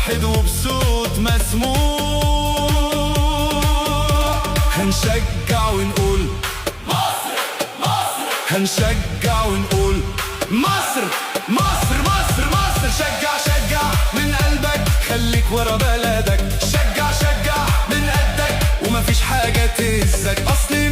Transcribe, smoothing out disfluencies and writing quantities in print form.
واحد وبصوت مسموع. هنشجع ونقول مصر مصر، هنشجع ونقول مصر مصر مصر مصر. شجع شجع من قلبك، خليك ورا بلدك. شجع شجع من قدك، ومفيش حاجة تهزك. أصل